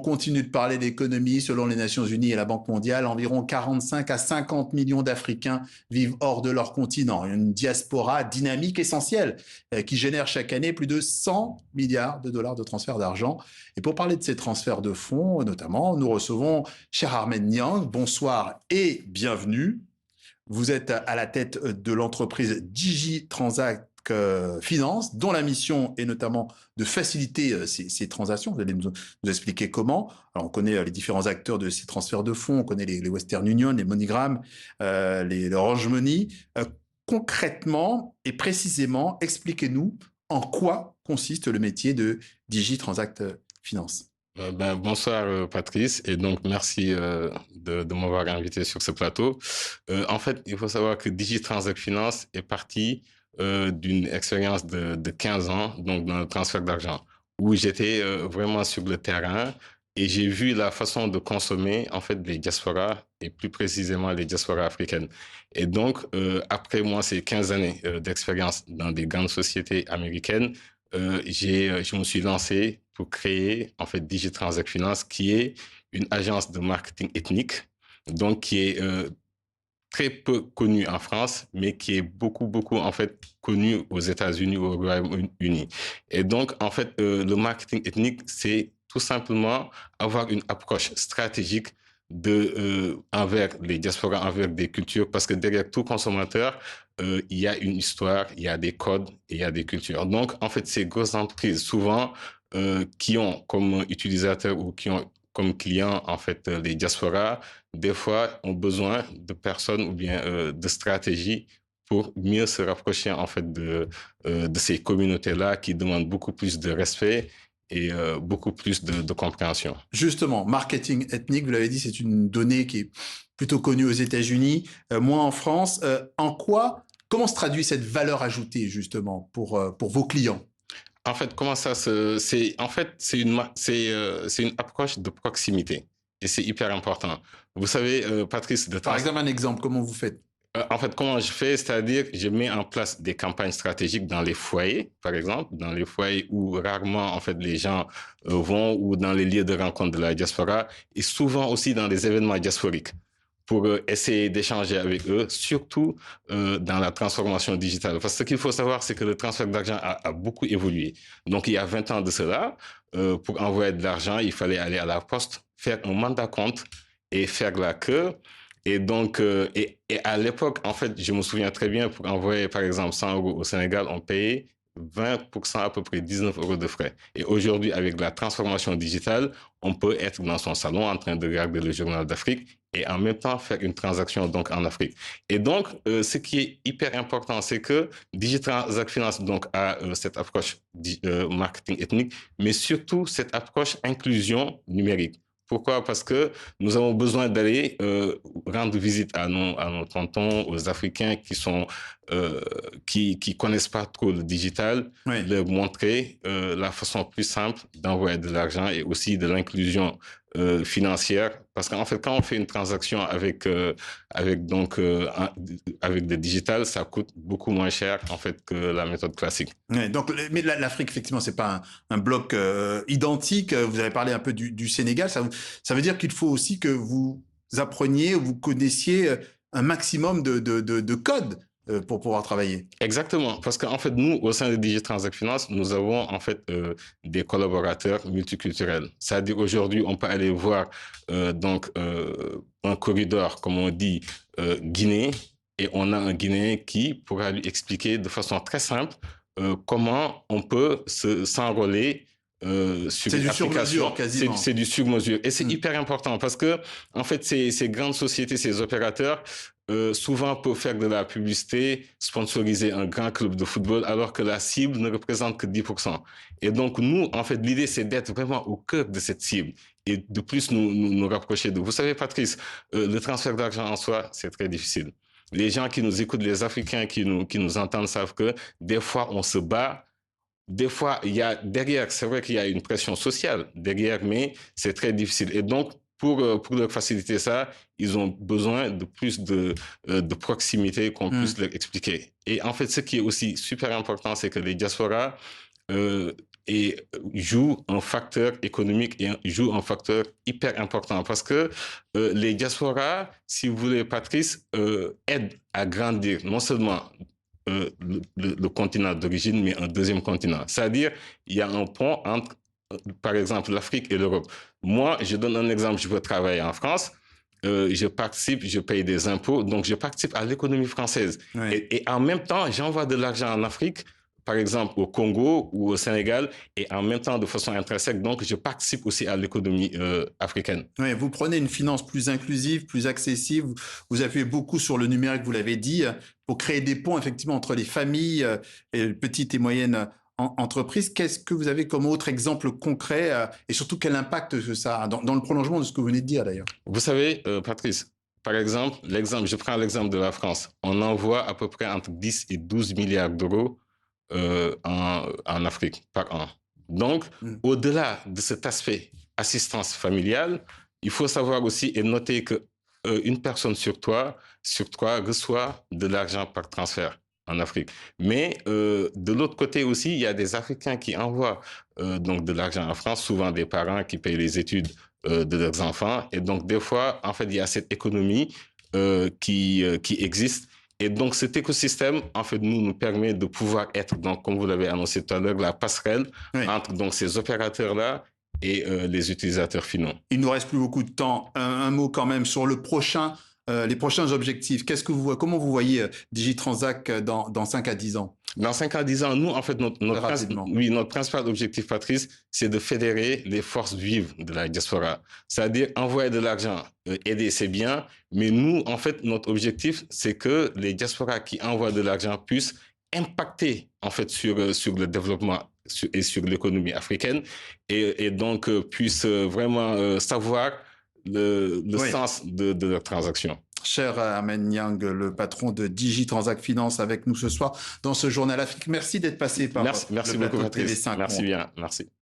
continue de parler d'économie. Selon les Nations Unies et la Banque mondiale, environ 45 à 50 millions d'Africains vivent hors de leur continent. Une diaspora dynamique essentielle qui génère chaque année plus de 100 milliards de dollars de transferts d'argent. Et pour parler de ces transferts de fonds, notamment, nous recevons cher Ahmed Niang. Bonsoir et bienvenue. Vous êtes à la tête de l'entreprise DigiTransact Finance, dont la mission est notamment de faciliter ces transactions. Vous allez nous expliquer comment. Alors, on connaît les différents acteurs de ces transferts de fonds. On connaît les Western Union, les MoneyGram, les Orange Money. Concrètement et précisément, expliquez-nous en quoi consiste le métier de DigiTransact Finance. Bonsoir Patrice, et donc merci de m'avoir invité sur ce plateau. En fait, il faut savoir que DigiTransact Finance est parti d'une expérience de 15 ans, donc dans le transfert d'argent, où j'étais vraiment sur le terrain et j'ai vu la façon de consommer en fait les diasporas, et plus précisément les diasporas africaines. Et donc, après moi, ces 15 années d'expérience dans des grandes sociétés américaines, je me suis lancé pour créer en fait DigiTransact Finance, qui est une agence de marketing ethnique, donc qui est très peu connue en France, mais qui est beaucoup en fait connue aux États-Unis, au Royaume-Uni. Et donc en fait le marketing ethnique, c'est tout simplement avoir une approche stratégique envers les diasporas, envers des cultures, parce que derrière tout consommateur, il y a une histoire, il y a des codes et il y a des cultures. Donc, en fait, ces grosses entreprises, souvent, qui ont comme utilisateurs ou qui ont comme clients, en fait, les diasporas, des fois, ont besoin de personnes ou bien de stratégies pour mieux se rapprocher, en fait, de ces communautés-là qui demandent beaucoup plus de respect et beaucoup plus de compréhension. Justement, marketing ethnique, vous l'avez dit, c'est une donnée qui est plutôt connue aux États-Unis, moins en France. Comment se traduit cette valeur ajoutée justement pour vos clients? En fait, c'est une approche de proximité et c'est hyper important. Vous savez, Patrice, par exemple, un exemple, comment vous faites? En fait, comment je fais, c'est-à-dire je mets en place des campagnes stratégiques dans les foyers, par exemple, dans les foyers où rarement en fait les gens vont, ou dans les lieux de rencontre de la diaspora, et souvent aussi dans les événements diasporiques, pour essayer d'échanger avec eux, surtout dans la transformation digitale. Parce que ce qu'il faut savoir, c'est que le transfert d'argent a beaucoup évolué. Donc, il y a 20 ans de cela, pour envoyer de l'argent, il fallait aller à la poste, faire un mandat compte et faire la queue. Et donc, et à l'époque, en fait, je me souviens très bien, pour envoyer, par exemple, 100 € au Sénégal, on payait 20%, à peu près 19 € de frais. Et aujourd'hui, avec la transformation digitale, on peut être dans son salon en train de regarder le journal d'Afrique et en même temps faire une transaction donc en Afrique. Et donc, ce qui est hyper important, c'est que DigiTransact Finance donc a cette approche marketing ethnique, mais surtout cette approche inclusion numérique. Pourquoi? Parce que nous avons besoin d'aller rendre visite à nos tontons, aux Africains qui connaissent pas trop le digital, oui, leur montrer la façon plus simple d'envoyer de l'argent et aussi de l'inclusion financière. Parce qu'en fait, quand on fait une transaction avec des digital, ça coûte beaucoup moins cher en fait que la méthode classique. Ouais, donc, mais l'Afrique, effectivement, c'est pas un bloc identique. Vous avez parlé un peu du Sénégal. Ça veut dire qu'il faut aussi que vous appreniez, vous connaissiez un maximum de codes pour pouvoir travailler. Exactement, parce qu'en fait, nous, au sein de DigiTransact Finance, nous avons en fait des collaborateurs multiculturels. C'est-à-dire aujourd'hui, on peut aller voir un corridor, comme on dit, Guinée, et on a un Guinéen qui pourra lui expliquer de façon très simple comment on peut s'enrôler sur une application. C'est du sur-mesure. Et c'est hyper important parce que, en fait, ces grandes sociétés, ces opérateurs, souvent peuvent faire de la publicité, sponsoriser un grand club de football, alors que la cible ne représente que 10%. Et donc, nous, en fait, l'idée, c'est d'être vraiment au cœur de cette cible et de plus nous rapprocher d'eux. Vous savez, Patrice, le transfert d'argent en soi, c'est très difficile. Les gens qui nous écoutent, les Africains qui nous entendent savent que des fois, on se bat. Des fois, il y a derrière, c'est vrai qu'il y a une pression sociale derrière, mais c'est très difficile. Et donc, pour leur faciliter ça, ils ont besoin de plus de proximité qu'on puisse leur expliquer. Et en fait, ce qui est aussi super important, c'est que les diasporas, joue un facteur économique et joue un facteur hyper important parce que les diasporas, si vous voulez, Patrice, aident à grandir non seulement le continent d'origine, mais un deuxième continent. C'est-à-dire, il y a un pont entre, par exemple, l'Afrique et l'Europe. Moi, je donne un exemple, je veux travailler en France. Je participe, je paye des impôts, donc je participe à l'économie française. Oui. Et en même temps, j'envoie de l'argent en Afrique, par exemple au Congo ou au Sénégal, et en même temps de façon intrinsèque, donc je participe aussi à l'économie africaine. Oui, vous prenez une finance plus inclusive, plus accessible, vous appuyez beaucoup sur le numérique, vous l'avez dit, pour créer des ponts effectivement entre les familles et les petites et moyennes entreprises. Qu'est-ce que vous avez comme autre exemple concret et surtout quel impact ça a dans le prolongement de ce que vous venez de dire d'ailleurs? Vous savez, Patrice, par exemple, je prends l'exemple de la France. On envoie à peu près entre 10 et 12 milliards d'euros en Afrique par an. Donc, au-delà de cet aspect assistance familiale, il faut savoir aussi et noter que une personne sur trois reçoit de l'argent par transfert en Afrique. Mais de l'autre côté aussi, il y a des Africains qui envoient donc de l'argent en France, souvent des parents qui payent les études de leurs enfants. Et donc, des fois, en fait, il y a cette économie qui existe. Et donc, cet écosystème, en fait, nous permet de pouvoir être, donc, comme vous l'avez annoncé tout à l'heure, la passerelle entre donc, ces opérateurs-là et les utilisateurs finaux. Il nous reste plus beaucoup de temps. Un mot quand même sur les prochains objectifs. Comment vous voyez Digitransact dans 5 à 10 ans? Dans 5 à 10 ans, nous, en fait, notre principal objectif, Patrice, c'est de fédérer les forces vives de la diaspora. C'est-à-dire envoyer de l'argent, aider, c'est bien, mais nous, en fait, notre objectif, c'est que les diasporas qui envoient de l'argent puissent impacter, en fait, sur le développement et sur l'économie africaine et donc puissent vraiment savoir le sens de leurs transactions. Cher Ahmed Niang, le patron de Digitransact Finance avec nous ce soir dans ce journal Afrique. Merci d'être passé par merci le plateau beaucoup, de Patrice. TV5 Merci bien, merci.